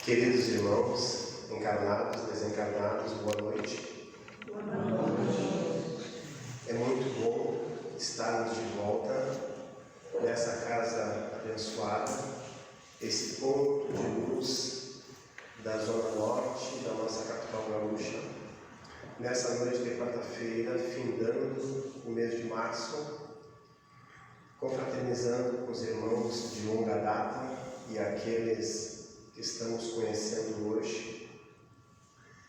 Queridos irmãos, encarnados, desencarnados, boa noite. Boa noite. É muito bom estarmos de volta nessa casa abençoada, esse ponto de luz da Zona Norte da nossa capital gaúcha, nessa noite de quarta-feira, findando o mês de março, confraternizando com os irmãos de longa data e aqueles que estamos conhecendo hoje,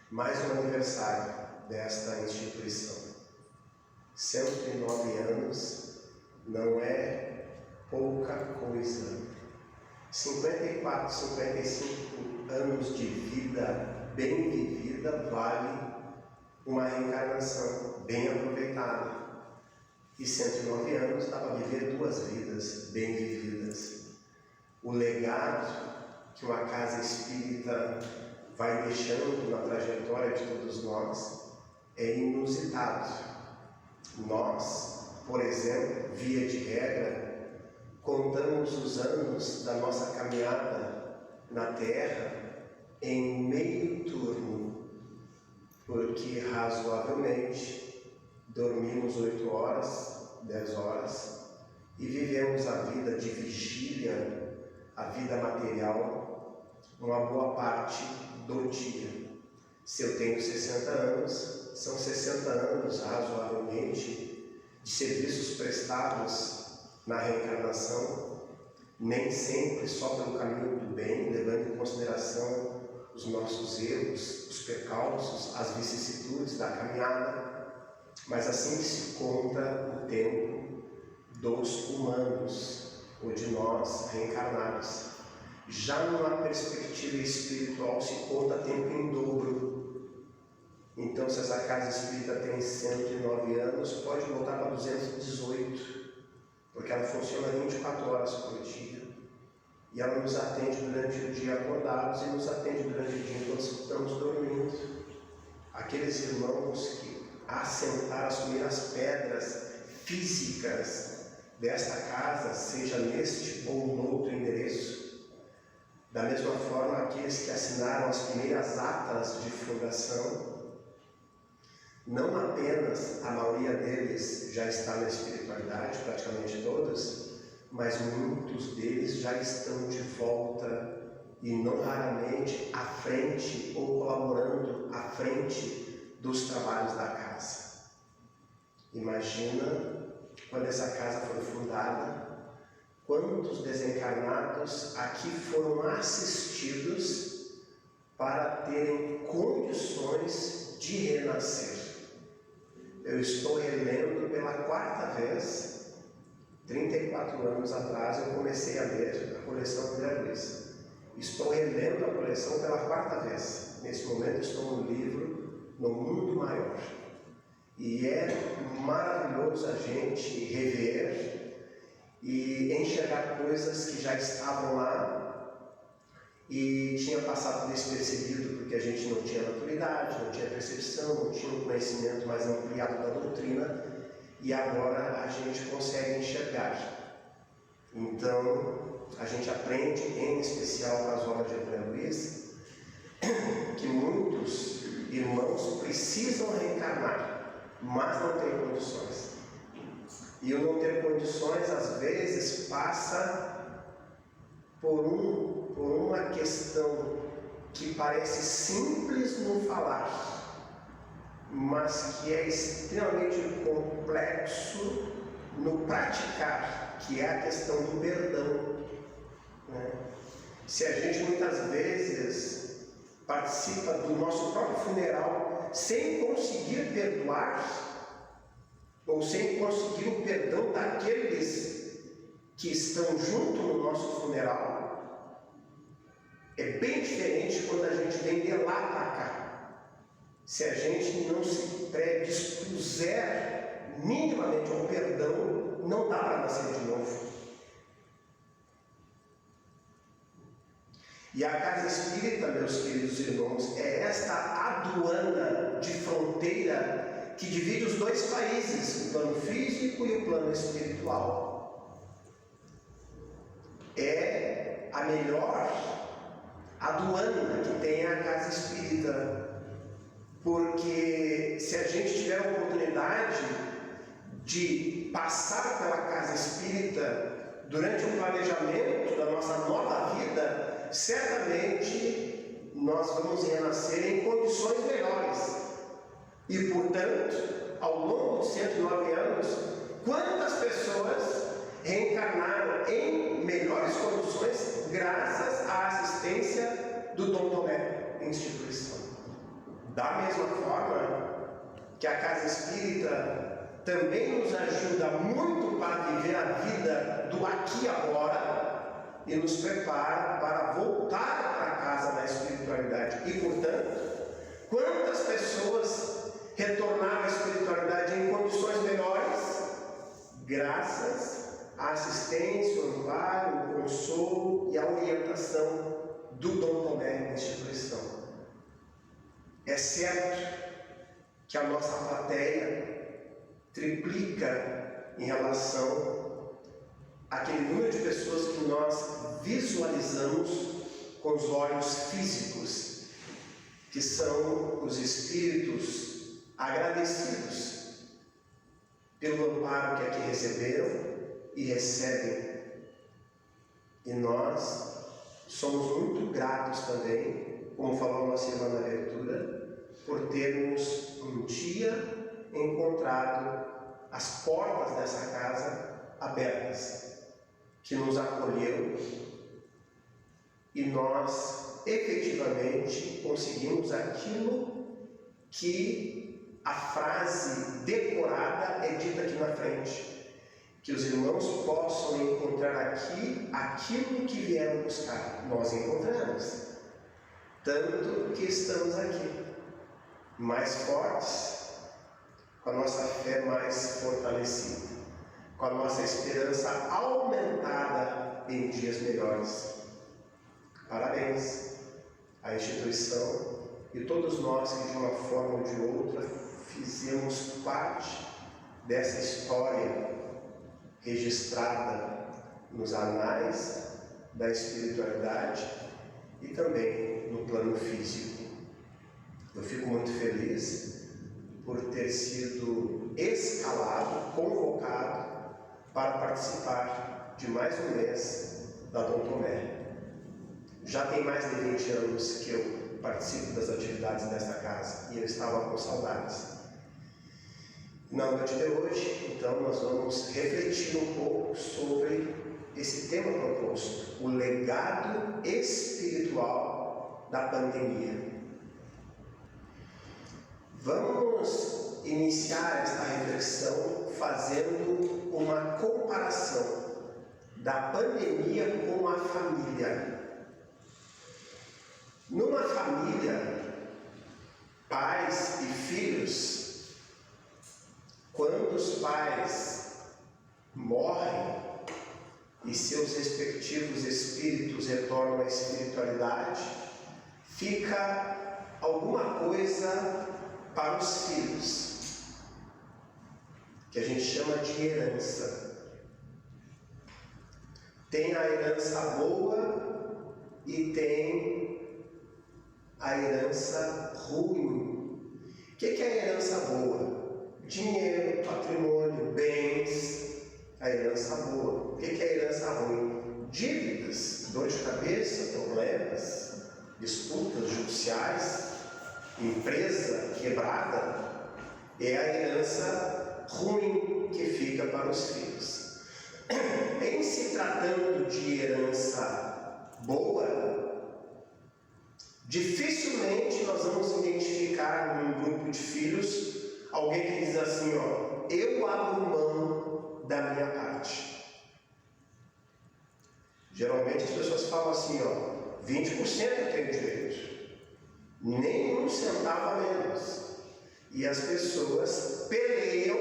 mais um aniversário desta instituição. 109 anos não é pouca coisa. 54, 55 anos de vida bem vivida vale uma reencarnação bem aproveitada. E 109 anos dá para viver 2 vidas bem vividas. O legado que uma casa espírita vai deixando na trajetória de todos nós é inusitado. Nós, por exemplo, via de regra, contamos os anos da nossa caminhada na Terra em meio turno, porque razoavelmente dormimos 8 horas, 10 horas e vivemos a vida de vigília, a vida material, uma boa parte do dia. Se eu tenho 60 anos, são 60 anos razoavelmente de serviços prestados na reencarnação, nem sempre só pelo caminho do bem, levando em consideração os nossos erros, os percalços, as vicissitudes da caminhada, mas assim que se conta o tempo dos humanos, ou de nós reencarnados. Já numa perspectiva espiritual se conta tempo em dobro. Então, se essa casa espírita tem 109 anos, pode voltar para 218, porque ela funciona 24 horas por dia. E ela nos atende durante o dia acordados e nos atende durante o dia enquanto estamos dormindo. Aqueles irmãos que assentaram, assumiram as pedras físicas desta casa, seja neste ou no outro endereço. Da mesma forma, aqueles que assinaram as primeiras atas de fundação, não apenas a maioria deles já está na espiritualidade, praticamente todos, mas muitos deles já estão de volta e não raramente à frente ou colaborando à frente dos trabalhos da casa. Imagina quando essa casa foi fundada, quantos desencarnados aqui foram assistidos para terem condições de renascer. Eu estou relendo pela 4ª vez, 34 anos atrás eu comecei a ler a coleção André Luiz. Estou relendo a coleção pela 4ª vez. Nesse momento estou no livro No Mundo Maior. E é maravilhoso a gente rever e enxergar coisas que já estavam lá e tinha passado despercebido porque a gente não tinha maturidade, não tinha percepção, não tinha um conhecimento mais ampliado da doutrina, e agora a gente consegue enxergar. Então, a gente aprende, em especial com as obras de André Luiz, que muitos irmãos precisam reencarnar, mas não tem condições. E o não ter condições, às vezes, passa por uma questão que parece simples no falar, mas que é extremamente complexo no praticar, que é a questão do perdão, né? Se a gente muitas vezes participa do nosso próprio funeral sem conseguir perdoar, ou sem conseguir o perdão daqueles que estão junto no nosso funeral, é bem diferente quando a gente vem de lá para cá. Se a gente não se predispuser minimamente ao perdão, não dá para nascer de novo. E a casa espírita, meus queridos irmãos, é esta aduana de fronteira que divide os 2 países, o plano físico e o plano espiritual. É a melhor Paduana, que tem a casa espírita, porque se a gente tiver a oportunidade de passar pela casa espírita durante o planejamento da nossa nova vida, certamente nós vamos renascer em condições melhores. E, portanto, ao longo de 109 anos, quantas pessoas reencarnaram em melhores condições graças à assistência do Dom Tomé Instituição. Da mesma forma que a casa espírita também nos ajuda muito para viver a vida do aqui e agora e nos prepara para voltar para casa na espiritualidade. E, portanto, quantas pessoas retornaram à espiritualidade em condições melhores graças à assistência, o amparo, o consolo e a orientação do Dom Tomé Instituição. É certo que a nossa plateia triplica em relação àquele número de pessoas que nós visualizamos com os olhos físicos, que são os espíritos agradecidos pelo amparo que aqui receberam e recebem. E nós somos muito gratos também, como falou nossa irmã na abertura, por termos um dia encontrado as portas dessa casa abertas, que nos acolheu e nós efetivamente conseguimos aquilo que a frase decorada é dita aqui na frente, que os irmãos possam encontrar aqui aquilo que vieram buscar. Nós encontramos, tanto que estamos aqui, mais fortes, com a nossa fé mais fortalecida, com a nossa esperança aumentada em dias melhores. Parabéns à instituição e todos nós que de uma forma ou de outra fizemos parte dessa história registrada nos anais da espiritualidade e também no plano físico. Eu fico muito feliz por ter sido escalado, convocado para participar de mais um mês da Dom Tomé. Já tem mais de 20 anos que eu participo das atividades desta casa e eu estava com saudades. Na noite de hoje, então, nós vamos refletir um pouco sobre esse tema proposto, o legado espiritual da pandemia. Vamos iniciar esta reflexão fazendo uma comparação da pandemia com a família. Numa família, pais e filhos, quando os pais morrem e seus respectivos espíritos retornam à espiritualidade, fica alguma coisa para os filhos, que a gente chama de herança. Tem a herança boa e tem a herança ruim. O que é a herança boa? Dinheiro, patrimônio, bens. A herança boa. O que é a herança ruim? Dívidas, dor de cabeça, problemas, disputas judiciais, empresa quebrada. É a herança ruim que fica para os filhos. Em se tratando de herança boa, dificilmente nós vamos identificar num grupo de filhos alguém que diz assim, ó, eu abro mão da minha parte. Geralmente as pessoas falam assim, ó, 20% eu tenho direito, nem um centavo a menos. E as pessoas peleiam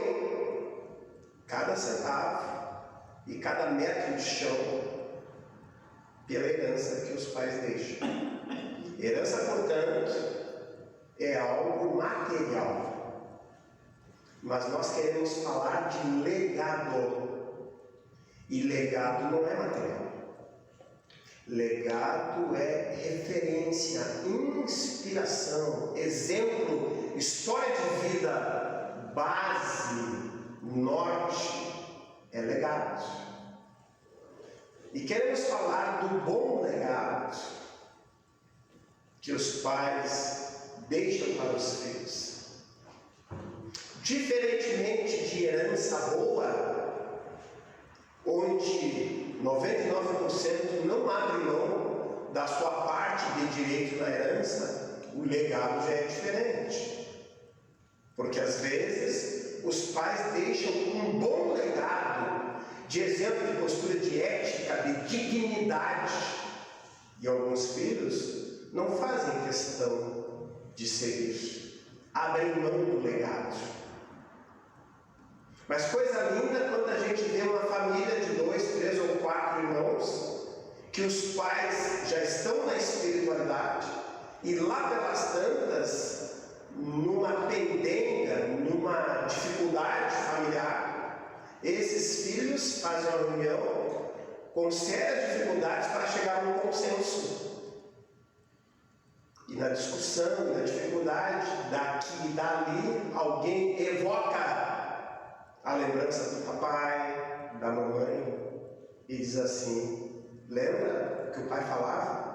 cada centavo e cada metro de chão pela herança que os pais deixam. Herança, portanto, é algo material. Mas nós queremos falar de legado. E legado não é material. Legado é referência. história de vida, base, norte, é legado. E queremos falar do bom legado que os pais deixam para os filhos. Diferentemente de herança boa, onde 99% não abre mão da sua parte de direito na herança, o legado já é diferente. Porque às vezes os pais deixam um bom legado de exemplo de postura de ética, de dignidade. E alguns filhos não fazem questão de seguir, abrem mão do legado. Mas coisa linda quando a gente vê uma família de 2, 3 ou 4 irmãos, que os pais já estão na espiritualidade e lá pelas tantas, numa pendenga, numa dificuldade familiar, esses filhos fazem uma reunião com sérias dificuldades para chegar a um consenso. E na discussão, na dificuldade, daqui e dali, alguém evoca a lembrança do papai, da mamãe, e diz assim: lembra que o pai falava?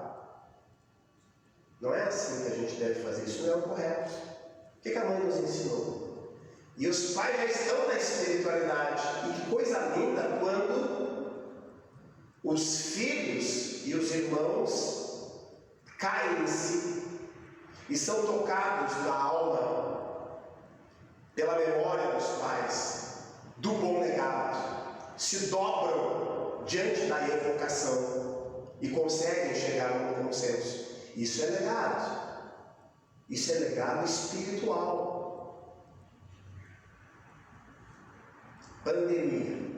Não é assim que a gente deve fazer, isso não é o correto. O que a mãe nos ensinou? E os pais já estão na espiritualidade, e que coisa linda quando os filhos e os irmãos caem em si e são tocados na alma pela memória dos pais, do bom legado, se dobram diante da evocação e conseguem chegar a um consenso. Isso é legado. Isso é legado espiritual. Pandemia.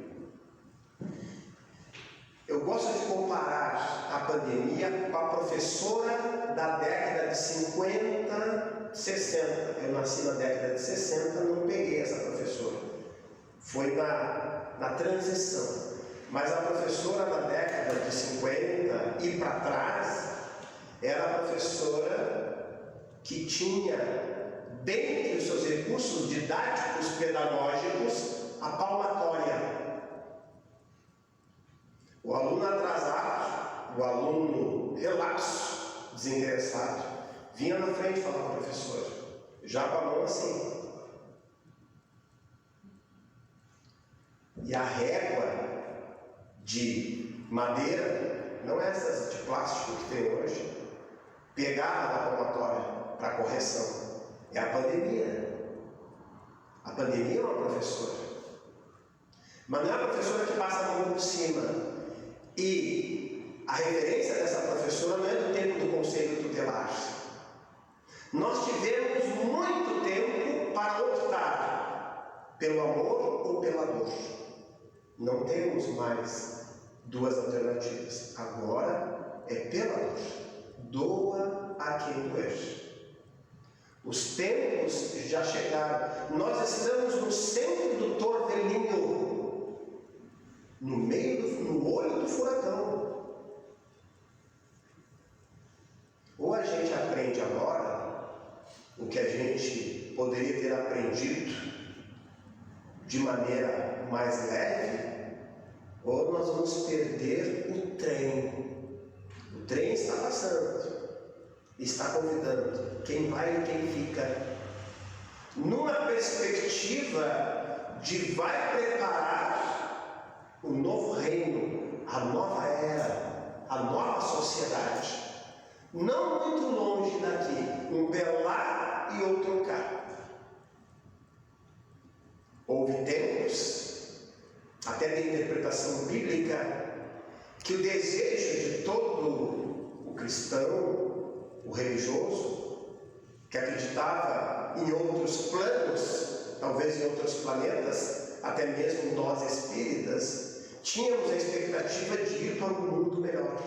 Eu gosto de comparar a pandemia com a professora da década de 50, 60. Eu nasci na década de 60, não peguei essa professora. Foi na transição. Mas a professora da década de 50 e para trás era a professora que tinha, dentre os seus recursos didáticos pedagógicos, a palmatória. O aluno atrasado, o aluno relapso, desinteressado, vinha na frente falar com a professora, já com a mão assim. E a régua de madeira, não essas de plástico que tem hoje, pegava na palmatória para correção. É a pandemia. A pandemia é uma professora. Mas não é a professora que passa a mão por cima. E a referência dessa professora não é do tempo do conselho tutelar. Nós tivemos muito tempo para optar pelo amor ou pela dor. Não temos mais duas alternativas. Agora é pela dor. Doa a quem doer. Os tempos já chegaram. Nós estamos no centro do torvelinho, no olho do furacão. Ou a gente aprende agora o que a gente poderia ter aprendido de maneira mais leve, ou nós vamos perder o trem. O trem está passando, está convidando quem vai e quem fica, numa perspectiva de vai preparar o novo reino, a nova era, a nova sociedade. Não muito longe daqui, um pé lá e outro cá. Houve tempos, até de interpretação bíblica, que o desejo de todo o cristão, o religioso, que acreditava em outros planos, talvez em outros planetas, até mesmo nós espíritas, tínhamos a expectativa de ir para um mundo melhor,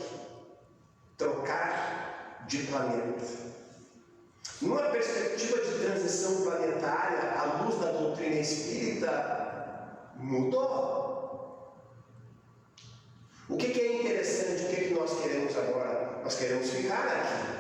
trocar de planeta. Numa perspectiva de transição planetária, à luz da doutrina espírita, mudou. O que é interessante, o que nós queremos agora? Nós queremos ficar aqui.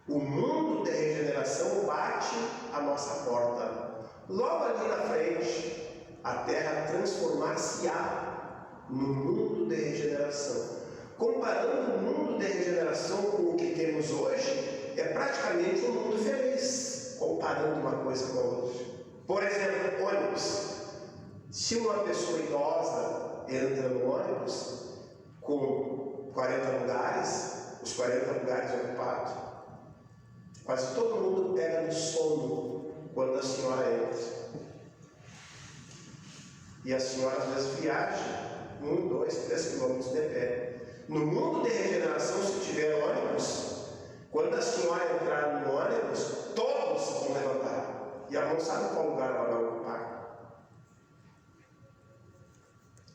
O mundo de regeneração bate à nossa porta. Logo ali na frente, a Terra transformar-se-á no mundo de regeneração. Comparando o mundo de regeneração com o que temos hoje, é praticamente um mundo feliz, comparando uma coisa com a outra. Por exemplo, ônibus. Se uma pessoa idosa entra no ônibus com 40 lugares, os 40 lugares ocupados, quase todo mundo pega no sono quando a senhora entra. E a senhora às vezes viaja 1, 2, 3 quilômetros de pé. No mundo de regeneração, se tiver ônibus, quando a senhora entrar no ônibus, todos vão levantar. E ela não sabe qual lugar ela vai ocupar.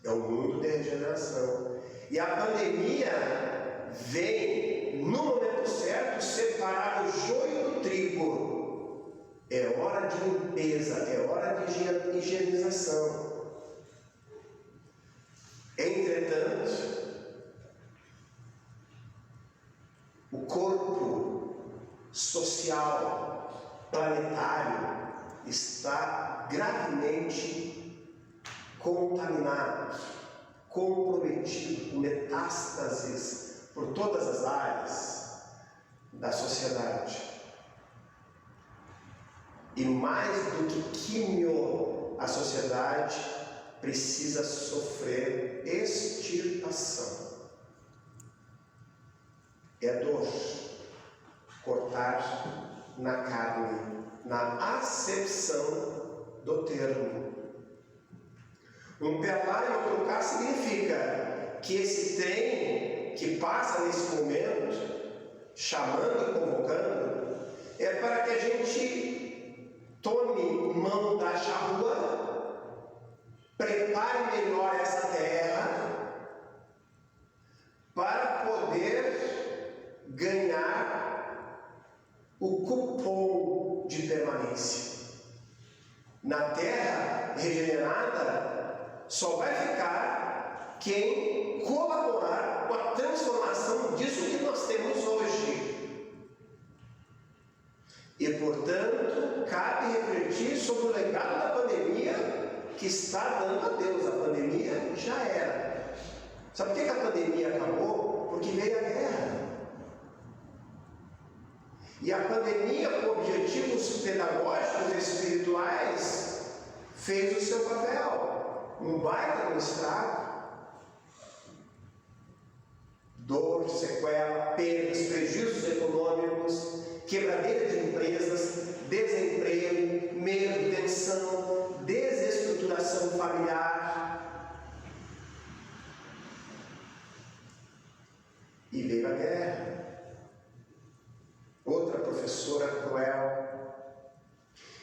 É o mundo de regeneração. E a pandemia vem, no momento certo, separar o joio do trigo. É hora de limpeza, é hora de higienização. Entretanto, o corpo social, planetário, está gravemente contaminado, comprometido, com metástases por todas as áreas da sociedade. E mais do que quimio, a sociedade precisa sofrer extirpação. É dor cortar na carne, na acepção do termo. Um pé lá e outro cá significa que esse trem que passa nesse momento, chamando e convocando, é para que a gente tome mão da charrua, prepare melhor essa terra para poder ganhar o cupom de permanência. Na terra regenerada só vai ficar quem colaborar com a transformação disso que nós temos hoje. E, portanto, cabe refletir sobre o legado da pandemia que está dando a Deus. A pandemia já era. Sabe por que a pandemia acabou? Porque veio a guerra. E a pandemia, com objetivos pedagógicos e espirituais, fez o seu papel. Um baita no estrago. Dor, sequela, perdas, prejuízos econômicos, quebradeira de empresas, desemprego, medo, tensão, desestruturação familiar. E veio a guerra. Outra professora cruel.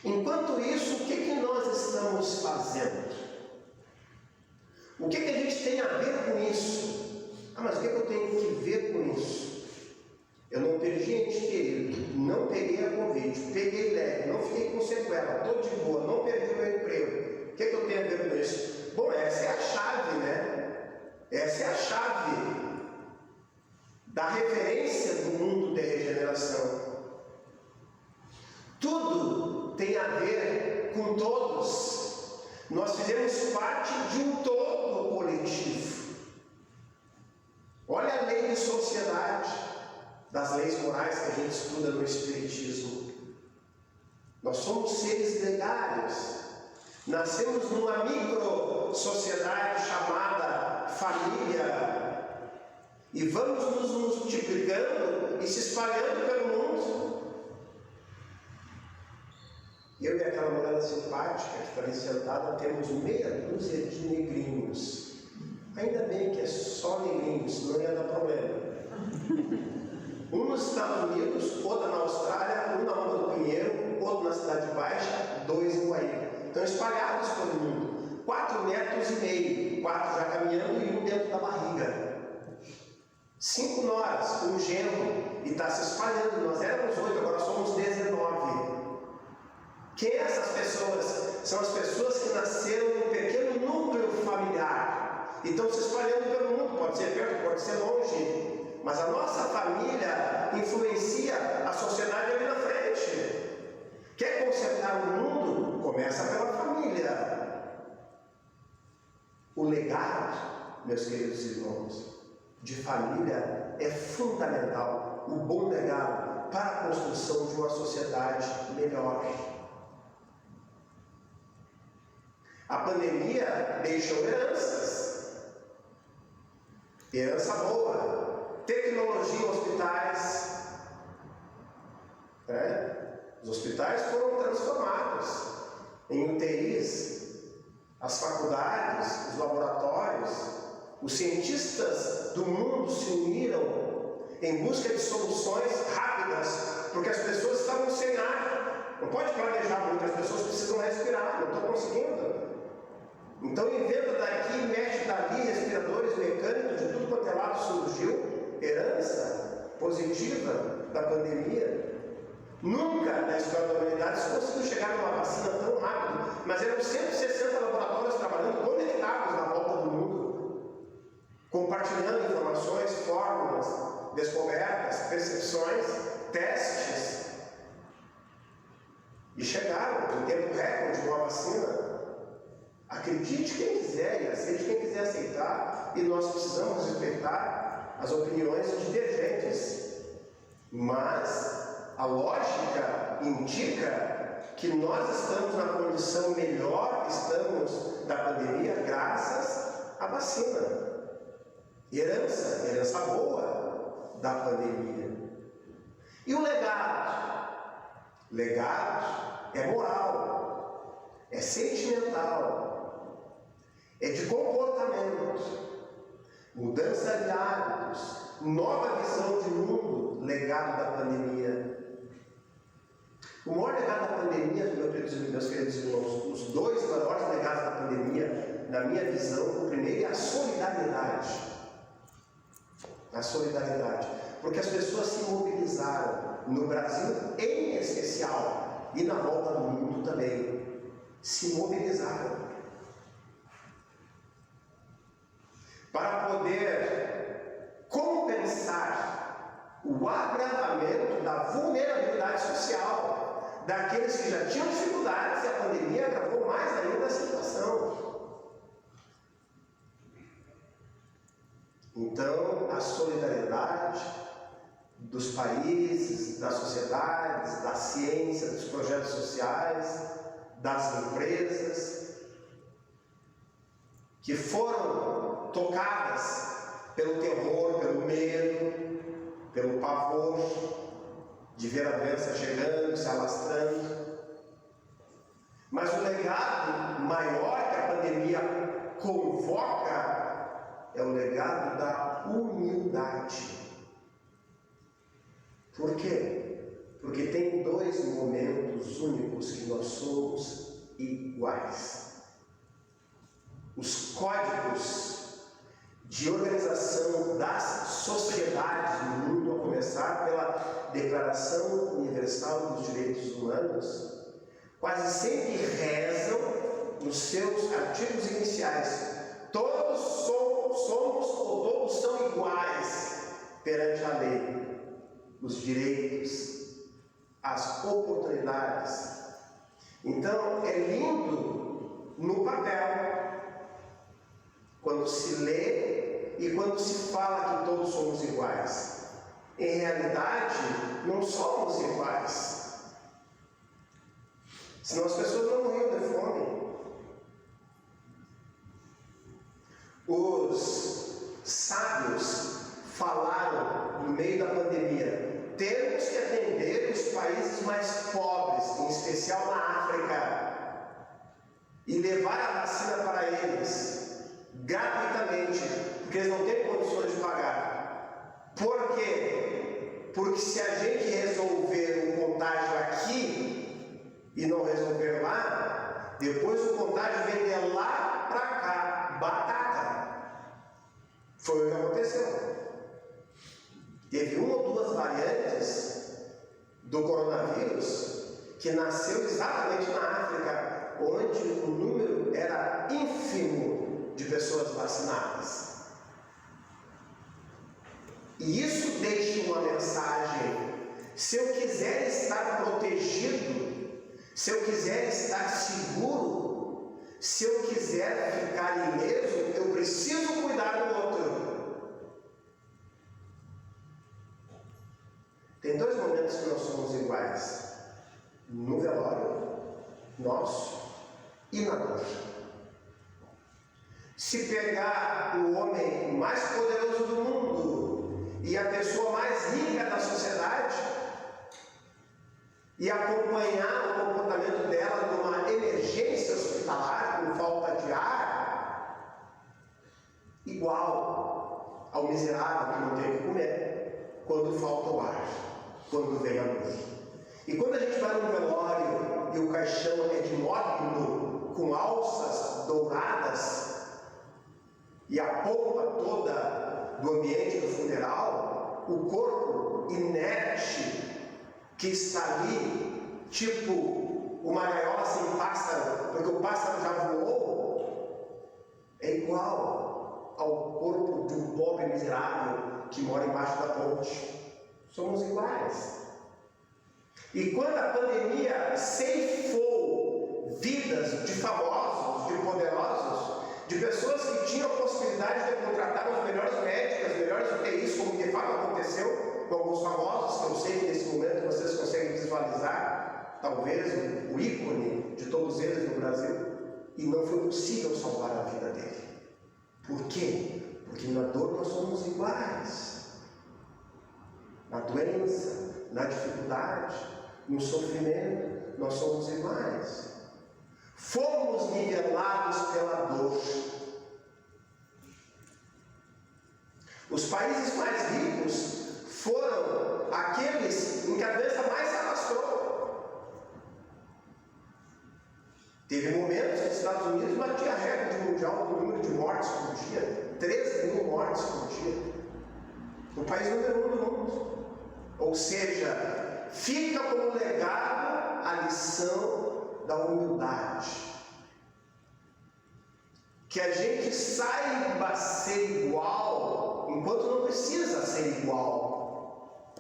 Enquanto isso, o que nós estamos fazendo? O que a gente tem a ver com isso? Ah, mas o que eu tenho que ver com isso? Eu não perdi ente querido, não peguei a Covid, peguei leve, não fiquei com sequela, estou de boa, não perdi o meu emprego. O que eu tenho a ver com isso? Bom, essa é a chave, né? Essa é a chave da referência do mundo de regeneração. Tudo tem a ver com todos. Nós fizemos parte de um todo coletivo. Olha a lei de sociedade, das leis morais que a gente estuda no Espiritismo. Nós somos seres gregários. Nascemos numa micro-sociedade chamada família. E vamos nos multiplicando e se espalhando pelo mundo. Eu e aquela mulher simpática que está ali sentada temos meia dúzia de negrinhos. Ainda bem que é só negrinhos, não ia dar problema. Um nos Estados Unidos, outro na Austrália, um na Onda do Pinheiro, outro na Cidade Baixa, 2 em Guaíba. Estão espalhados pelo mundo. 4,5 metros, 4 já caminhando e 1 dentro da barriga. 5 noras, um genro, e está se espalhando. Nós éramos 8, agora somos 19. Quem é essas pessoas? São as pessoas que nasceram em um pequeno núcleo familiar e estão se espalhando pelo mundo. Pode ser perto, pode ser longe, mas a nossa família influencia a sociedade O legado, meus queridos irmãos, de família é fundamental. O bom legado para a construção de uma sociedade melhor. A pandemia deixou heranças. Herança boa. Tecnologia em hospitais. Os hospitais foram transformados em UTIs. As faculdades, os laboratórios, os cientistas do mundo se uniram em busca de soluções rápidas, porque as pessoas estavam sem ar. Não pode planejar muito, as pessoas precisam respirar, não estão conseguindo. Então inventa daqui, mexe dali, respiradores mecânicos, de tudo quanto é lado surgiu herança positiva da pandemia. Nunca na história da humanidade se conseguiu chegar numa vacina tão rápido, mas eram 160 laboratórios trabalhando conectados na volta do mundo, compartilhando informações, fórmulas, descobertas, percepções, testes, e chegaram em tempo recorde uma vacina. Acredite quem quiser e aceite quem quiser aceitar, e nós precisamos respeitar as opiniões divergentes, mas a lógica indica que nós estamos na condição melhor, estamos da pandemia graças à vacina. Herança boa da pandemia. E o legado? Legado é moral, é sentimental, é de comportamento, mudança de hábitos, nova visão de mundo, legado da pandemia. O maior legado da pandemia, meus queridos irmãos, os dois maiores legados da pandemia, na minha visão, o primeiro é a solidariedade. A solidariedade. Porque as pessoas se mobilizaram, no Brasil em especial, e na volta do mundo também, se mobilizaram para poder compensar o agravamento da vulnerabilidade social daqueles que já tinham dificuldades, e a pandemia agravou mais ainda a situação. Então, a solidariedade dos países, das sociedades, da ciência, dos projetos sociais, das empresas, que foram tocadas pelo terror, pelo medo, pelo pavor de ver a doença chegando, se alastrando. Mas o legado maior que a pandemia convoca é o legado da humildade. Por quê? Porque tem dois momentos únicos que nós somos iguais. Os códigos de organização das sociedades do mundo, a começar pela Declaração Universal dos Direitos Humanos, quase sempre rezam nos seus artigos iniciais: todos somos ou todos são iguais perante a lei, os direitos, as oportunidades. Então é lindo no papel, quando se lê e quando se fala que todos somos iguais. Em realidade, não somos iguais. Senão as pessoas não morriam de fome. Os sábios falaram no meio da pandemia: temos que atender os países mais pobres, em especial na África, e levar a vacina para eles gratuitamente, porque eles não têm condições de pagar. Por quê? Porque se a gente resolver um contágio aqui e não resolver lá, depois o contágio vem de lá para cá, batata. Foi o que aconteceu. Teve uma ou duas variantes do coronavírus que nasceu exatamente na África, onde o número era ínfimo de pessoas vacinadas. E isso deixa uma mensagem: se eu quiser estar protegido, se eu quiser estar seguro, Se eu quiser ficar ileso, eu preciso cuidar do outro. Tem dois momentos que nós somos iguais: no velório nosso e na dor. Se pegar o homem mais poderoso do mundo e a pessoa mais rica da sociedade e acompanhar o comportamento dela numa emergência hospitalar com falta de ar, igual ao miserável que não tem o que comer quando falta o ar, quando vem a luz. E quando a gente vai no velório e o caixão é de mórbido com alças douradas e a pompa toda do ambiente do funeral, o corpo inerte que está ali, tipo uma gaiola sem pássaro, porque o pássaro já voou, é igual ao corpo de um pobre miserável que mora embaixo da ponte. Somos iguais. E quando a pandemia ceifou vidas de famosos, de poderosos, de pessoas que tinham a possibilidade de contratar os melhores médicos, as melhores UTIs, como de fato aconteceu com alguns famosos, que eu sei que nesse momento vocês conseguem visualizar, talvez, o ícone de todos eles no Brasil, e não foi possível salvar a vida dele. Por quê? Porque na dor nós somos iguais. Na doença, na dificuldade, no sofrimento, nós somos iguais. Fomos nivelados pela dor. Os países mais ricos foram aqueles em que a doença mais se alastrou. Teve momentos que os Estados Unidos batia a recorde mundial do número de mortes por dia, 13 mil mortes por dia. O país número 1 do mundo. Ou seja, fica como legado a lição da humildade. Que a gente saiba ser igual, enquanto não precisa ser igual.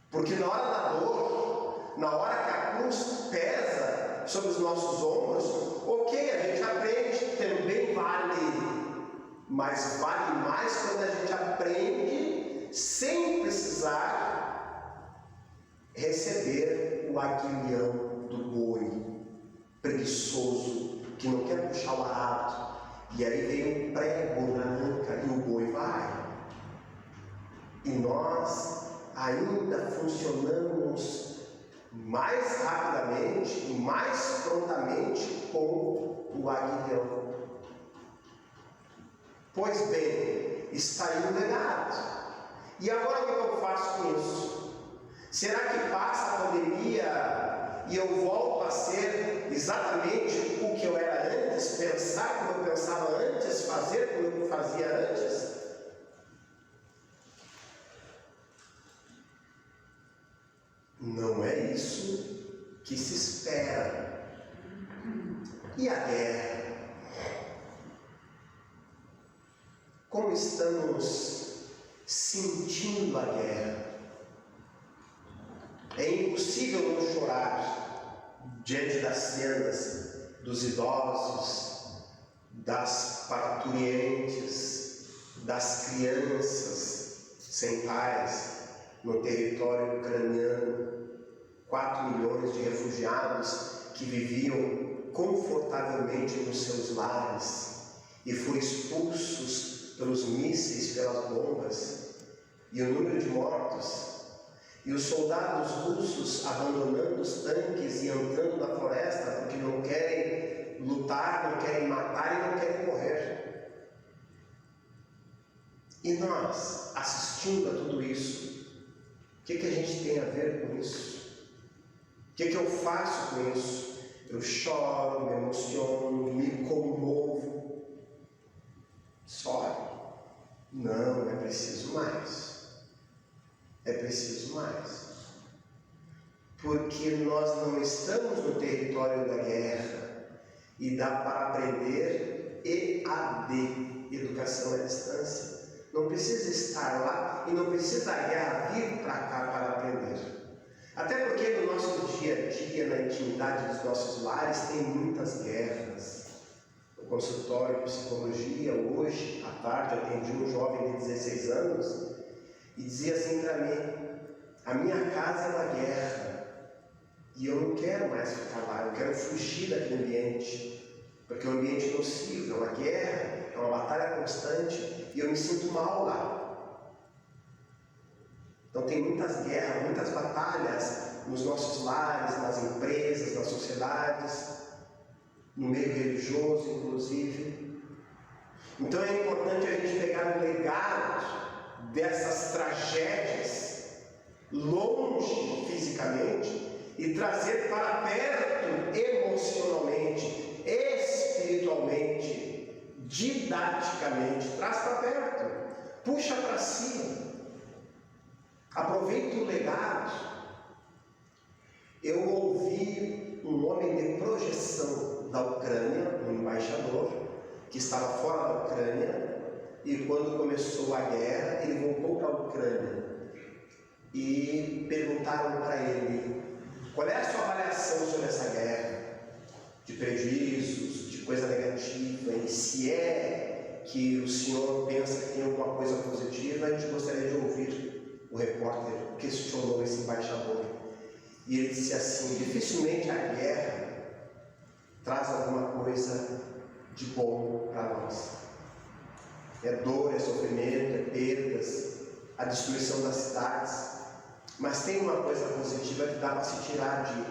Porque na hora da dor, na hora que a cruz pesa sobre os nossos ombros, ok, a gente aprende, também vale. Mas vale mais quando a gente aprende sem precisar receber o aguilhão do boi preguiçoso que não quer puxar o arado, e aí vem um prego na anca e o boi vai. E nós ainda funcionamos mais rapidamente e mais prontamente com o aguilhão. Pois bem, está aí um legado. E agora o que eu faço com isso? Será que passa a pandemia e eu volto a ser exatamente o que eu era antes, pensar como eu pensava antes, fazer como eu fazia antes? Não é isso que se espera. E a guerra? Como estamos sentindo a guerra? É impossível não chorar diante das cenas dos idosos, das parturientes, das crianças sem pais no território ucraniano, 4 milhões de refugiados que viviam confortavelmente nos seus lares e foram expulsos pelos mísseis, pelas bombas, e o número de mortos. E os soldados russos abandonando os tanques e entrando na floresta porque não querem lutar, não querem matar e não querem morrer. E nós, assistindo a tudo isso, o que a gente tem a ver com isso? O que eu faço com isso? Eu choro, me emociono, me comovo. Só? Não, é preciso mais. É preciso mais. Porque nós não estamos no território da guerra e dá para aprender EAD, educação à distância. Não precisa estar lá e não precisa a guerra vir para cá para aprender. Até porque no nosso dia a dia, na intimidade dos nossos lares, tem muitas guerras. consultório de psicologia, hoje, à tarde, atendi um jovem de 16 anos e dizia assim para mim: a minha casa é uma guerra e eu não quero mais ficar lá, eu quero fugir daquele ambiente, porque é um ambiente nocivo, é uma guerra, é uma batalha constante e eu me sinto mal lá. Então tem muitas guerras, muitas batalhas nos nossos lares, nas empresas, nas sociedades, no meio religioso, inclusive. Então é importante a gente pegar o legado dessas tragédias, longe fisicamente, e trazer para perto emocionalmente, espiritualmente, didaticamente. Traz para perto, puxa para cima. Aproveita o legado. Eu ouvi um homem de projeção da Ucrânia, um embaixador, que estava fora da Ucrânia, e quando começou a guerra, ele voltou para a Ucrânia. E perguntaram para ele: qual é a sua avaliação sobre essa guerra? De prejuízos, de coisa negativa, e se é que o senhor pensa que tem alguma coisa positiva, a gente gostaria de ouvir. O repórter questionou esse embaixador e ele disse assim: dificilmente a guerra traz alguma coisa de bom para nós. É dor, é sofrimento, é perdas, a destruição das cidades, mas tem uma coisa positiva que dá para se tirar de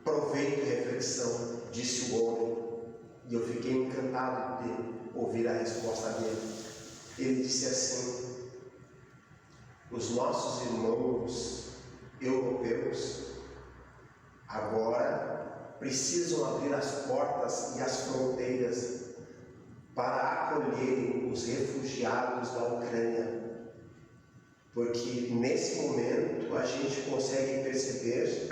proveito e reflexão, disse o homem. E eu fiquei encantado de ouvir a resposta dele. Ele disse assim: os nossos irmãos europeus agora precisam abrir as portas e as fronteiras para acolherem os refugiados da Ucrânia, porque nesse momento a gente consegue perceber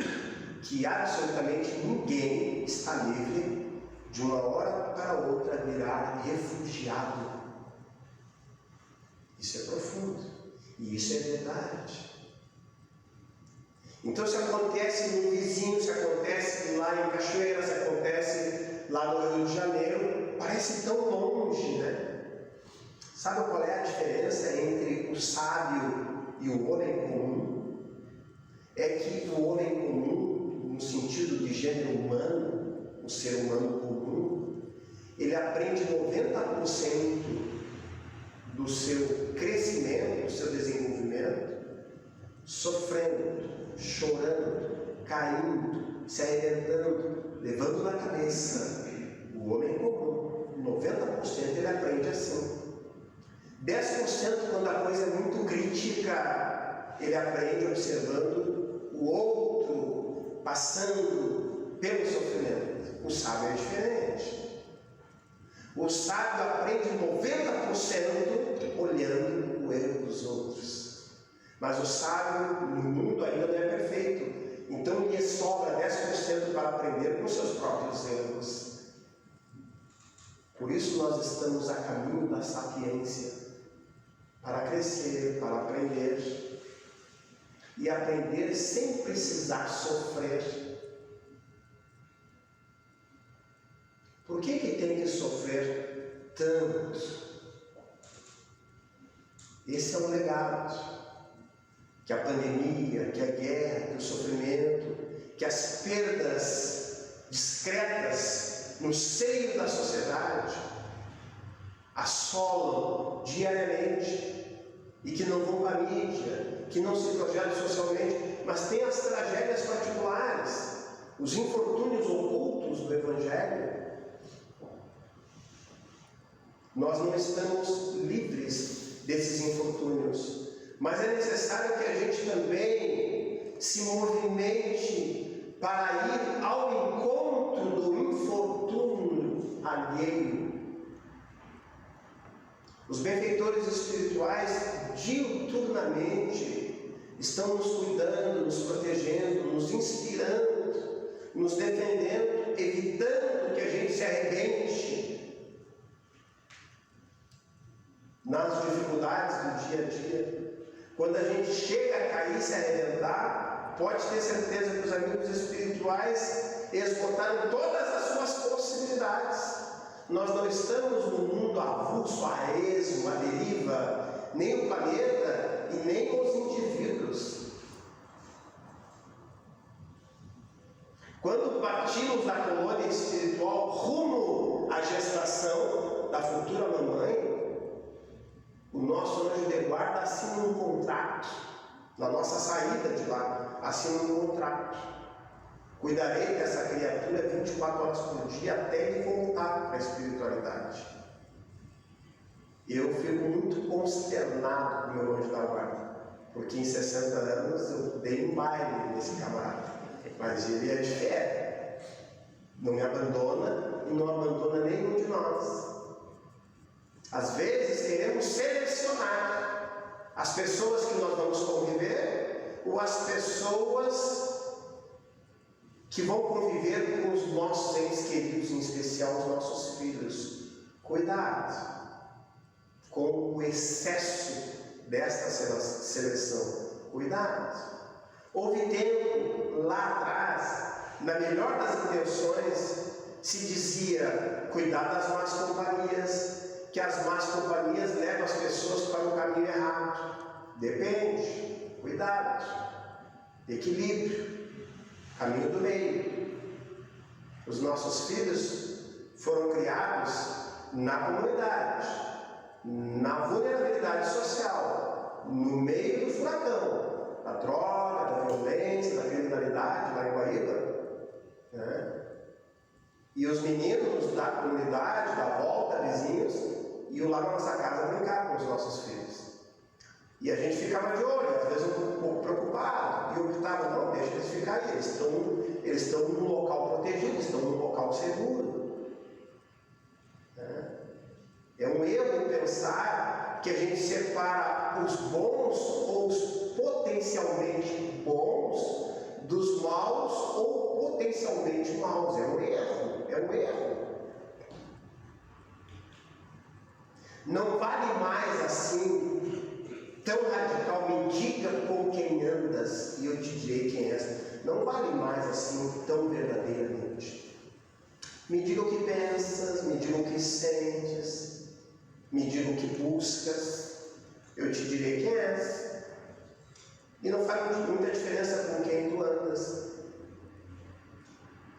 que absolutamente ninguém está livre de uma hora para outra virar refugiado. Isso é profundo. E isso é verdade. Então, se acontece no vizinho, se acontece lá em Cachoeira, se acontece lá no Rio de Janeiro, parece tão longe, né? Sabe qual é a diferença entre o sábio e o homem comum? É que o homem comum, no sentido de gênero humano, o ser humano comum, ele aprende 90% do seu crescimento, do seu desenvolvimento, sofrendo, chorando, caindo, se arrebentando, levando na cabeça. O homem comum, 90% ele aprende assim. 10% quando a coisa é muito crítica, ele aprende observando o outro passando pelo sofrimento. O sábio é diferente. O sábio aprende 90% olhando o erro dos outros. Mas o sábio no mundo ainda não é perfeito. Então lhe sobra 10% para aprender com seus próprios erros. Por isso nós estamos a caminho da sapiência, para crescer, para aprender. E aprender sem precisar sofrer. Por que tem que sofrer tanto? Esse é um legado. Que a pandemia, que a guerra, que o sofrimento, que as perdas discretas no seio da sociedade assolam diariamente e que não vão para a mídia, que não se projetam socialmente, mas tem as tragédias particulares, os infortúnios ocultos do Evangelho. Nós não estamos livres desses infortúnios, mas é necessário que a gente também se movimente para ir ao encontro do infortúnio alheio. Os benfeitores espirituais diuturnamente estão nos cuidando, nos protegendo, nos inspirando, nos defendendo, evitando que a gente se arrebente nas dificuldades do dia a dia. Quando a gente chega a cair e se arrebentar, pode ter certeza que os amigos espirituais esgotaram todas as suas possibilidades, Nós não estamos num mundo avulso, a esmo, a deriva, nem o planeta e nem os indivíduos. Quando partimos da colônia espiritual rumo à gestação da futura mamãe, o nosso anjo de guarda assina um contrato. Na nossa saída de lá, assina um contrato. Cuidarei dessa criatura 24 horas por dia até ele voltar para a espiritualidade. Eu fico muito consternado com o meu anjo da guarda, porque em 60 anos eu dei um baile nesse camarada. Mas ele é de fé, não me abandona e não abandona nenhum de nós. Às vezes queremos selecionar as pessoas que nós vamos conviver ou as pessoas que vão conviver com os nossos entes queridos, em especial os nossos filhos. Cuidado com o excesso desta seleção. Cuidado. Houve tempo lá atrás, na melhor das intenções, se dizia cuidar das más companhias, que as más companhias levam as pessoas para o caminho errado. Depende, cuidado, equilíbrio, caminho do meio. Os nossos filhos foram criados na comunidade, na vulnerabilidade social, no meio do furacão, da droga, da violência, da criminalidade lá em Guaíba, né? E os meninos da comunidade, da volta, vizinhos, iam lá na nossa casa brincar com os nossos filhos. E a gente ficava de olho, às vezes um pouco preocupado, e optava, não, deixa eles ficarem aí, eles estão num local protegido, estão num local seguro. Né? É um erro pensar que a gente separa os bons ou os potencialmente bons dos maus ou potencialmente maus. É um erro, é um erro. Não vale mais assim, tão radical, me diga com quem andas e eu te direi quem és. Não vale mais assim, tão verdadeiramente. Me diga o que pensas, me diga o que sentes, me diga o que buscas, eu te direi quem és. E não faz muita diferença com quem tu andas.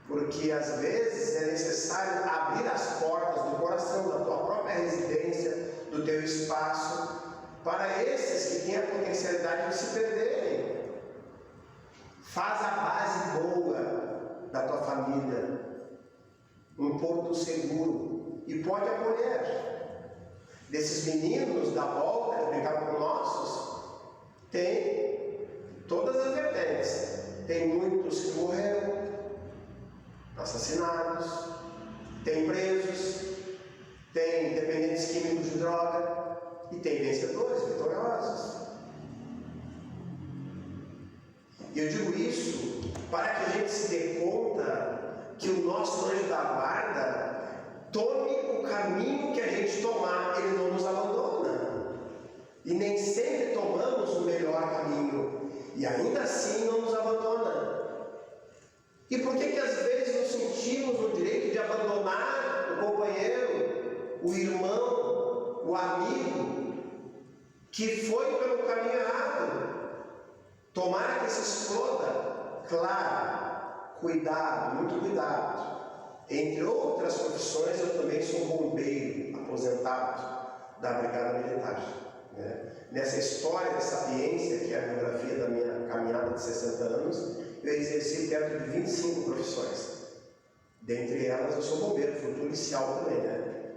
Porque às vezes é necessário abrir as portas do coração, da tua própria residência, do teu espaço, para esses que têm a potencialidade de se perderem. Faz a base boa da tua família, um porto seguro, e pode acolher. Desses meninos da volta que brincavam com nossos, tem todas as vertentes. Tem muitos que morreram, assassinados, tem presos, tem dependentes químicos de droga e tem vencedores, vitoriosos. E eu digo isso para que a gente se dê conta que o nosso anjo da guarda tome o caminho que a gente tomar, ele não nos abandona. E nem sempre tomamos o melhor caminho. E ainda assim não nos abandona. E por que às vezes nos sentimos no direito de abandonar o companheiro, o irmão, o amigo, que foi pelo caminho errado? Tomara que se exploda. Claro, cuidado, muito cuidado. Entre outras profissões, eu também sou bombeiro aposentado da Brigada Militar. Nessa história de sapiência, que é a biografia da minha caminhada de 60 anos, eu exerci perto de 25 profissões. Dentre elas, eu sou bombeiro, fui policial também, né?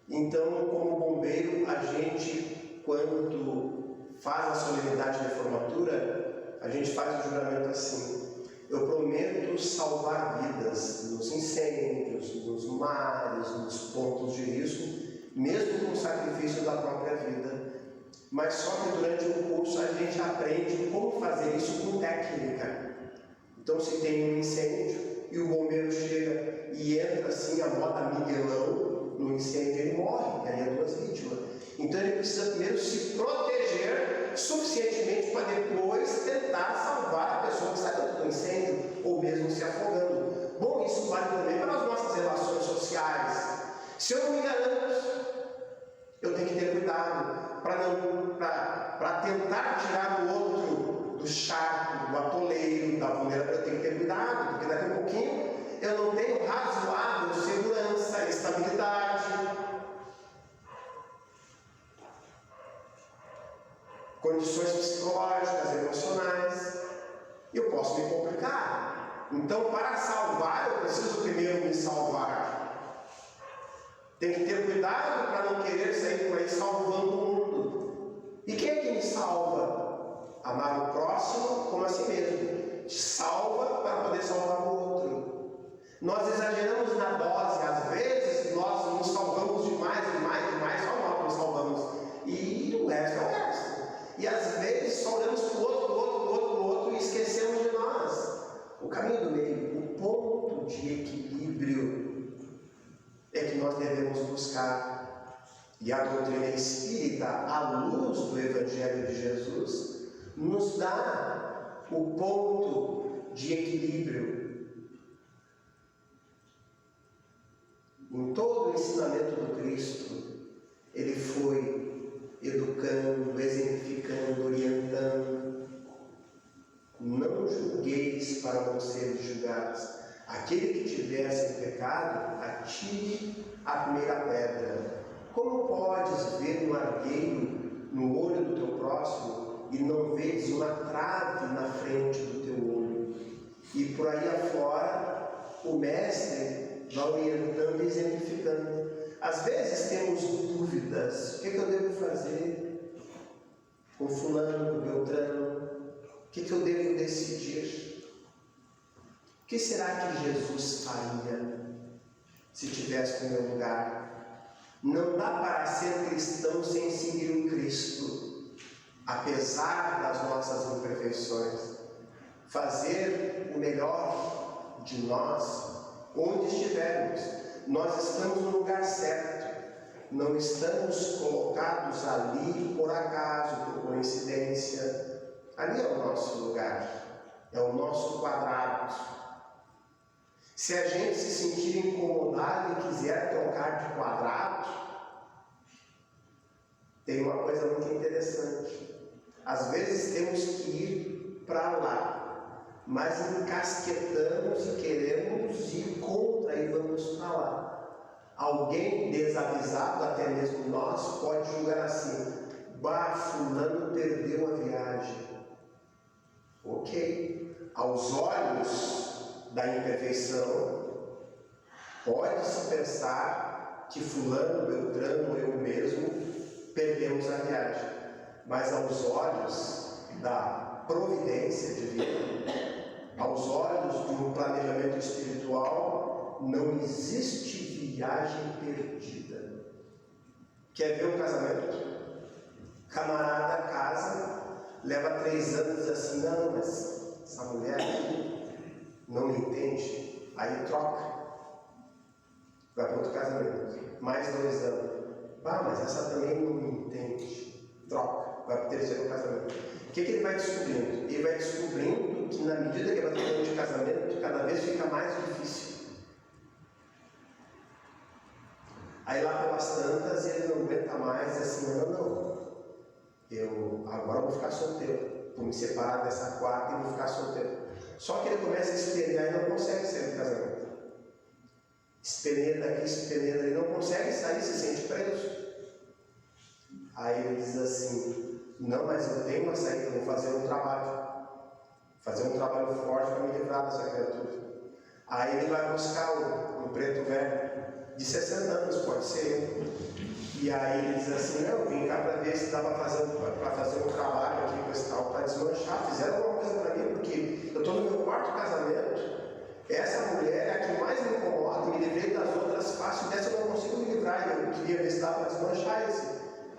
Então, como bombeiro, a gente, quando faz a solenidade de formatura, a gente faz o juramento assim: eu prometo salvar vidas nos incêndios, nos mares, nos pontos de risco, mesmo com o sacrifício da própria vida. Mas só que durante o curso a gente aprende como fazer isso com técnica. Então, se tem um incêndio e o bombeiro chega e entra assim a moda Miguelão no incêndio, ele morre, aí é 2 vítimas. Então ele precisa primeiro se proteger suficientemente para depois tentar salvar a pessoa que está dentro do incêndio ou mesmo se afogando. Bom, isso vale também para as nossas relações sociais. Se eu não me garanto, eu tenho que ter cuidado para tentar tirar o outro do charco, do atoleiro, da vulnerabilidade. Eu tenho que ter cuidado, porque daqui a pouquinho eu não tenho razoável segurança, estabilidade, condições psicológicas, emocionais, e eu posso me complicar. Então, para salvar, eu preciso primeiro me salvar. Tem que ter cuidado para não querer sair por aí salvando o mundo. E quem é que me salva? Amar o próximo como a si mesmo. Te salva para poder salvar o outro. Nós exageramos na dose. Às vezes nós nos salvamos demais, só nós nos salvamos. E o resto é o resto. E às vezes só olhamos para o outro e esquecemos de nós. O caminho do meio, o ponto de equilíbrio é que nós devemos buscar. E a doutrina espírita, à luz do Evangelho de Jesus, nos dá o ponto de equilíbrio. Em todo o ensinamento do Cristo, ele foi educando, exemplificando, orientando. Não julgueis para não seres julgados. Aquele que tiver sem pecado, atire a primeira pedra. Como podes ver um argueiro no olho do teu próximo e não vês uma trave na frente do teu olho? E por aí afora, o mestre vai orientando e exemplificando. Às vezes temos dúvidas: o que eu devo fazer com fulano, com Beltrano? O que eu devo decidir? O que será que Jesus faria se estivesse no meu lugar? Não dá para ser cristão sem seguir o Cristo, apesar das nossas imperfeições. Fazer o melhor de nós, onde estivermos. Nós estamos no lugar certo. Não estamos colocados ali por acaso, por coincidência. Ali é o nosso lugar, é o nosso quadrado. Se a gente se sentir incomodado e quiser trocar de quadrado, tem uma coisa muito interessante. Às vezes temos que ir para lá, mas encasquetamos e queremos ir contra e vamos para lá. Alguém desavisado, até mesmo nós, pode julgar assim: bah, fulano perdeu a viagem. Ok, aos olhos da imperfeição, pode-se pensar que fulano, Beltrano, eu mesmo, perdemos a viagem. Mas aos olhos da providência divina, aos olhos de um planejamento espiritual, não existe viagem perdida. Quer ver um casamento? Camarada casa, leva 3 anos assim: não, mas essa mulher aqui não me entende, aí troca, vai para outro casamento, mais 2 anos, mas essa também não me entende, troca, vai para o 3º casamento. O que ele vai descobrindo? Ele vai descobrindo que na medida que ele vai trocando de casamento, cada vez fica mais difícil. Aí lá pelas tantas ele não aguenta mais, assim: eu agora vou ficar solteiro, vou me separar dessa quarta e vou ficar solteiro. Só que ele começa a espelhar e não consegue sair do casamento. Espelhando aqui, espelhando, ele não consegue sair, se sente preso. Aí ele diz assim: não, mas eu tenho uma saída, eu vou fazer um trabalho forte para me livrar dessa criatura. Aí ele vai buscar um preto velho, de 60 anos, pode ser eu. E aí ele diz assim: eu vim cá para ver se dá para fazer um trabalho aqui com esse tal, para desmanchar. Fizeram alguma coisa para mim, porque eu estou no meu 4º casamento. Essa mulher é a que mais me incomoda, me livrei das outras fácil, dessa eu não consigo me livrar. E eu queria ver se dá para desmanchar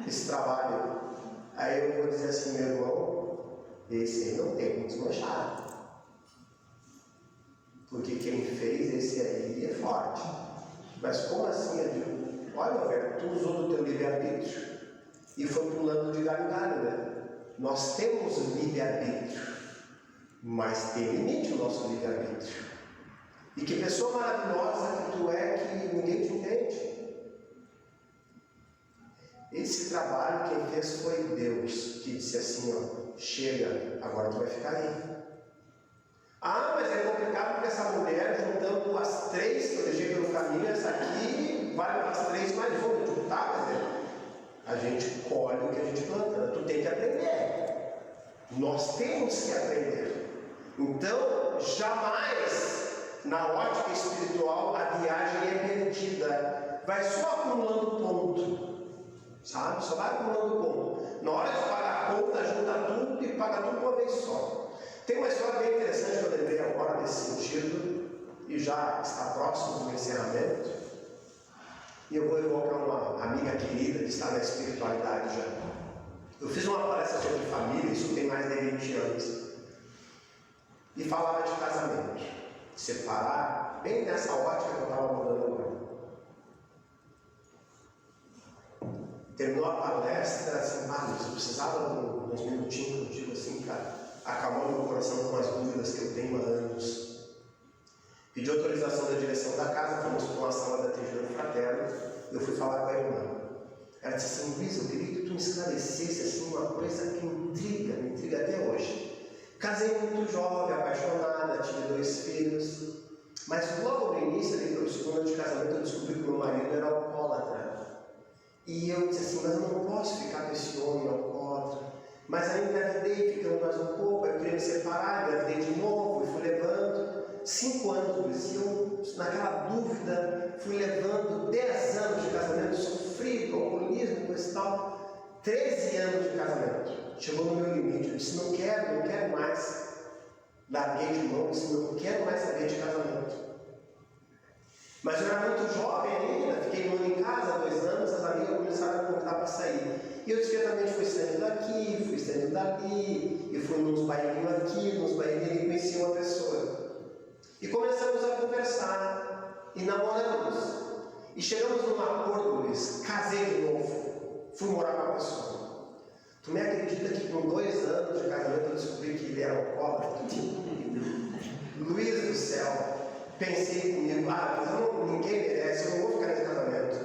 esse trabalho. Aí eu vou dizer assim: meu irmão, esse aí não tem como desmanchar, porque quem fez esse aí é forte. Mas como assim? Eu digo: olha, velho, tu usou do teu livre-arbítrio e foi pulando de galho em galho, né? Nós temos livre-arbítrio, mas tem limite o nosso livre-arbítrio. E que pessoa maravilhosa que tu é, que ninguém te entende. Esse trabalho quem fez foi Deus, que disse assim, ó, chega, agora tu vai ficar aí. Ah, mas é complicado porque essa mulher, juntando as 3 que eu deixei pelo caminho, essa aqui vale as 3 mais uma. Eu digo, tá, mas a gente colhe o que a gente planta, tu tem que aprender. Nós temos que aprender. Então, jamais, na ótica espiritual, a viagem é perdida. Vai só acumulando ponto, sabe? Só vai acumulando ponto. Na hora de pagar a conta, junta tudo e paga tudo uma vez só. Tem uma história bem interessante que eu lembrei agora nesse sentido, e já está próximo do encerramento. E eu vou evocar uma amiga querida que está na espiritualidade já. Eu fiz uma palestra sobre família, isso tem mais de 20 anos. E falava de casamento, separar, bem nessa ótica que eu estava abordando agora. Terminou a palestra, assim, eu precisava de uns minutinhos, eu digo assim, cara, acalmou meu coração com as dúvidas que eu tenho há anos. Pedi autorização da direção da casa, fomos para uma sala da atendimento fraterno, eu fui falar com a irmã. Ela disse assim, Luiz, eu queria que tu me esclarecesse assim, uma coisa que me intriga até hoje. Casei muito jovem, apaixonada, tive 2 filhos, mas logo no início, ali pelo 2º ano de casamento, eu descobri que meu marido era alcoólatra. E eu disse assim, mas eu não posso ficar com esse homem alcoólatra. Mas aí engravidei, ficando mais um pouco, aí eu queria me separar, engravidei de novo, e fui levando 5 anos, e eu, naquela dúvida, fui levando 10 anos de casamento, sofrido, alcoolismo, coisa e tal, 13 anos de casamento. Chegou no meu limite, eu disse, não quero mais. Larguei de mão, disse, não quero mais saber de casamento. Mas eu era muito jovem ainda, fiquei 1 ano em casa, 2 anos, as amigas começaram a convidar para sair. E eu discretamente fui saindo daqui, fui saindo dali, e fui nos bailinhos aqui, nos bailinhos ali, e conheci uma pessoa. E começamos a conversar, e namoramos. E chegamos num acordo, Luiz, casei de novo, fui morar com a pessoa. Tu me acredita que com 2 anos de casamento eu descobri que ele era alcoólatra? Luiz do céu! Pensei comigo, mas ninguém merece, eu não vou ficar nesse casamento.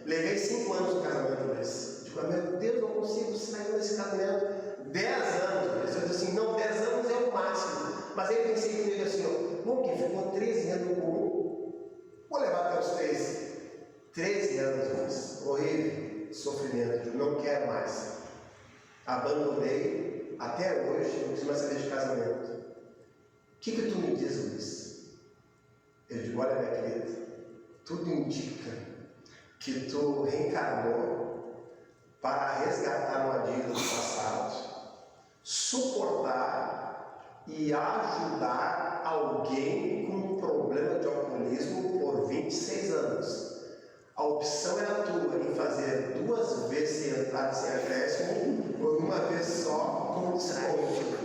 Levei 5 anos de casamento, Luiz. Digo, meu Deus, não consigo sair desse casamento. 10 anos, Luiz. Eu disse assim, não, 10 anos é o máximo. Mas aí pensei comigo assim, bom, que ficou 13 anos comum, vou levar até os 13. 13 anos, Luiz. Horrível, sofrimento, digo, não quero mais. Abandonei, até hoje, não quis mais saber de casamento. O que tu me diz, Luiz? Eu digo, olha minha querida, tudo indica que tu reencarnou para resgatar uma dívida do passado, suportar e ajudar alguém com um problema de alcoolismo por 26 anos. A opção era tua em fazer 2 vezes sem entrada sem acréscimo ou uma vez só com desconto.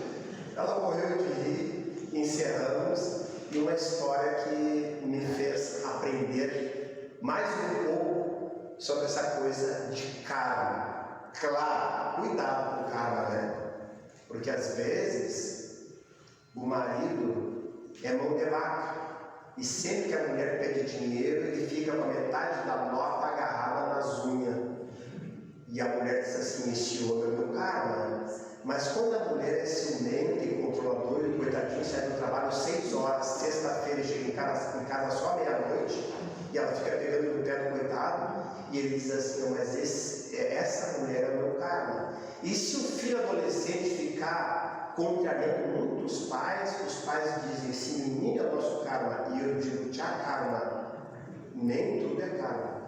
Ela morreu de rir, encerramos. E uma história que me fez aprender mais um pouco sobre essa coisa de karma. Claro, cuidado com o karma, né? Porque às vezes o marido é mão de vaca. E sempre que a mulher pede dinheiro, ele fica com a metade da nota agarrada nas unhas. E a mulher diz assim, esse homem é meu karma. Mas quando a mulher é ciumenta e controladora, e coitadinho sai do trabalho 6 horas, sexta-feira e chega em casa só meia-noite, e ela fica pegando no pé do coitado, e ele diz assim, mas essa mulher é o meu karma. E se o filho adolescente ficar contrariando muito os pais dizem, esse menino é o nosso karma, e eu digo, tchau karma, nem tudo é karma.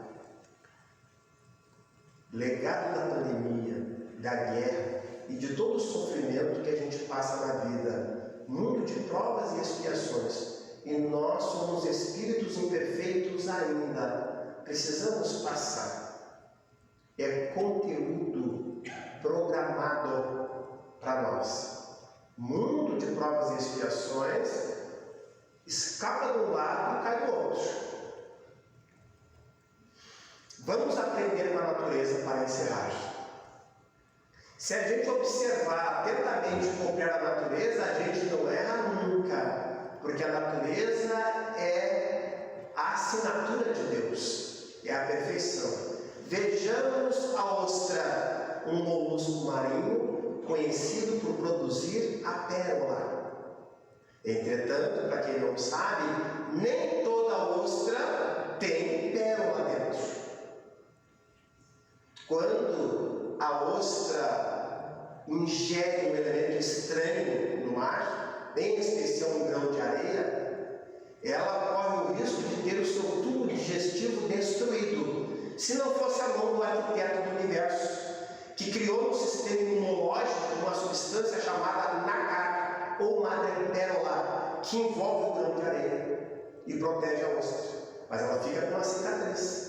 Legado da pandemia, da guerra, e de todo o sofrimento que a gente passa na vida, mundo de provas e expiações, e nós somos espíritos imperfeitos ainda, precisamos passar. É conteúdo programado para nós. Mundo de provas e expiações, escapa de um lado e cai do outro. Vamos aprender com a natureza para encerrar. Se a gente observar atentamente e copiar a natureza, a gente não erra nunca, porque a natureza é a assinatura de Deus, é a perfeição. Vejamos a ostra, um molusco marinho conhecido por produzir a pérola. Entretanto, para quem não sabe, nem toda ostra tem pérola dentro. Quando a ostra ingere um elemento estranho no mar, bem em especial um grão de areia, ela corre o risco de ter o seu tubo digestivo destruído, se não fosse a mão do arquiteto do universo, que criou um sistema imunológico, uma substância chamada nácar, ou madrepérola, que envolve o grão de areia e protege a ostra, mas ela fica com uma cicatriz.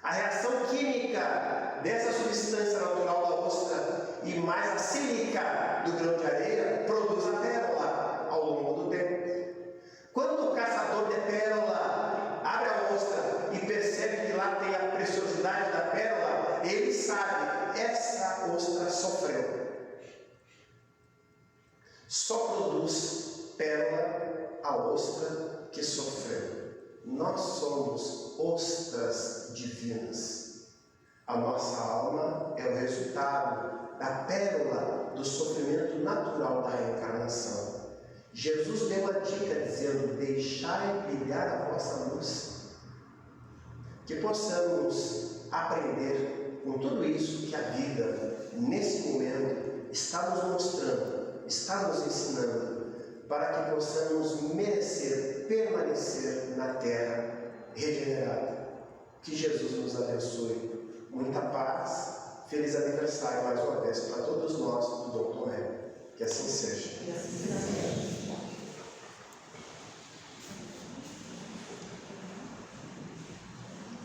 A reação química dessa substância natural da ostra e mais a sílica do grão de areia produz a pérola ao longo do tempo. Quando o caçador de pérola abre a ostra e percebe que lá tem a preciosidade da pérola, ele sabe, essa ostra sofreu. Só produz pérola a ostra que sofreu. Nós somos ostras divinas. A nossa alma é o resultado da pérola do sofrimento natural da reencarnação. Jesus deu a dica dizendo: deixai brilhar a vossa luz. Que possamos aprender com tudo isso que a vida, nesse momento, está nos mostrando, está nos ensinando, para que possamos merecer, permanecer na terra regenerada. Que Jesus nos abençoe. Muita paz. Feliz aniversário mais uma vez para todos nós do Dom Tomé. Que assim seja.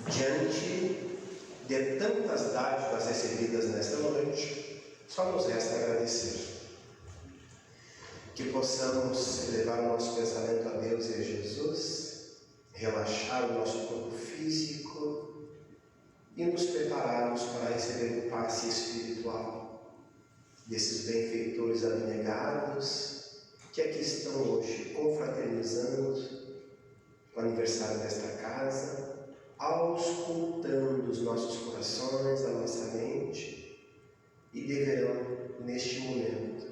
Diante de tantas dádivas recebidas nesta noite, só nos resta agradecer. Que possamos elevar o nosso pensamento a Deus e a Jesus, relaxar o nosso corpo físico e nos prepararmos para receber o passe espiritual desses benfeitores abnegados que aqui estão hoje confraternizando o aniversário desta casa, auscultando os nossos corações, a nossa mente, e deverão, neste momento,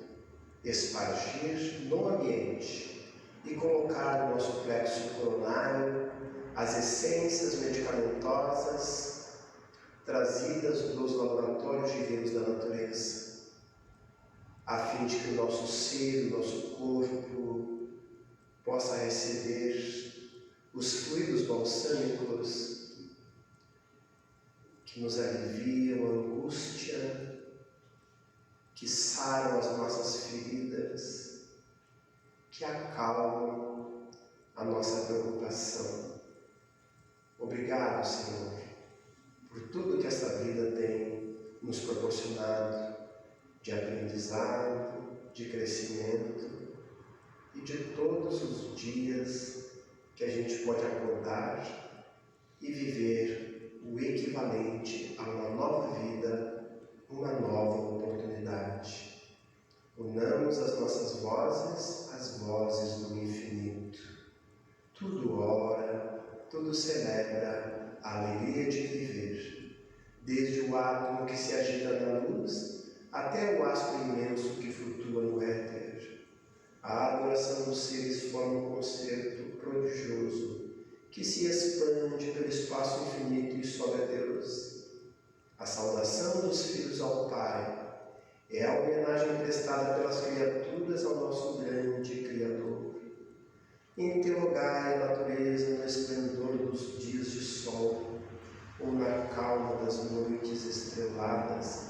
espargir no ambiente e colocar no nosso plexo coronário as essências medicamentosas trazidas dos laboratórios divinos da natureza, a fim de que o nosso ser, o nosso corpo, possa receber os fluidos balsâmicos que nos aliviam a angústia, que saram as nossas feridas, que acalmam a nossa preocupação. Obrigado, Senhor, por tudo que esta vida tem nos proporcionado de aprendizado, de crescimento e de todos os dias que a gente pode acordar e viver o equivalente a uma nova vida, uma nova oportunidade. Unamos as nossas vozes às vozes do infinito. Tudo ora, tudo celebra a alegria de viver, desde o átomo que se agita na luz até o astro imenso que flutua no éter. A adoração dos seres forma um concerto prodigioso que se expande pelo espaço infinito e sobe a Deus. A saudação dos filhos ao Pai é a homenagem prestada pelas criaturas ao nosso grande Criador. Interrogai a natureza no esplendor dos dias de sol ou na calma das noites estreladas.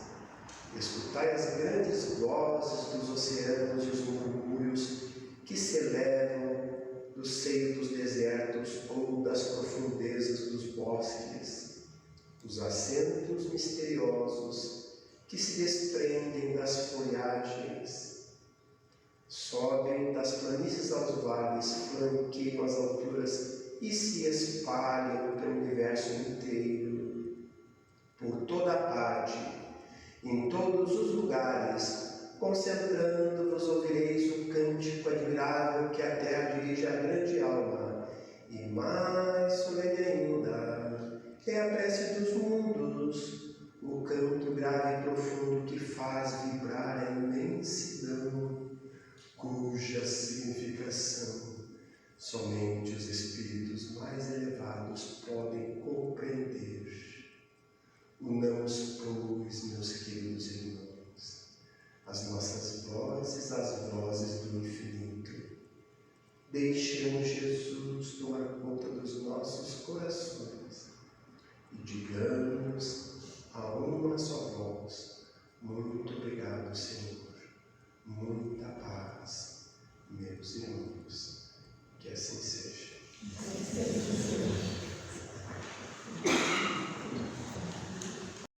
Escutai as grandes vozes dos oceanos e os murmúrios que se elevam do seio dos desertos ou das profundezas dos bosques, os acentos misteriosos que se desprendem das folhagens, sobem das planícies aos vales, flanqueiam as alturas e se espalham pelo universo inteiro. Por toda parte, em todos os lugares, concentrando-vos, ouvireis o cântico admirável que a terra dirige à grande alma, e mais solene ainda é a prece dos mundos, grave e profundo que faz vibrar a imensidão, cuja significação somente os espíritos mais elevados podem compreender. Unamos, pois, meus queridos irmãos, as nossas vozes às vozes do infinito. Deixemos Jesus tomar conta dos nossos corações e digamos a uma só voz: muito obrigado, Senhor. Muita paz, meus irmãos. Que assim seja.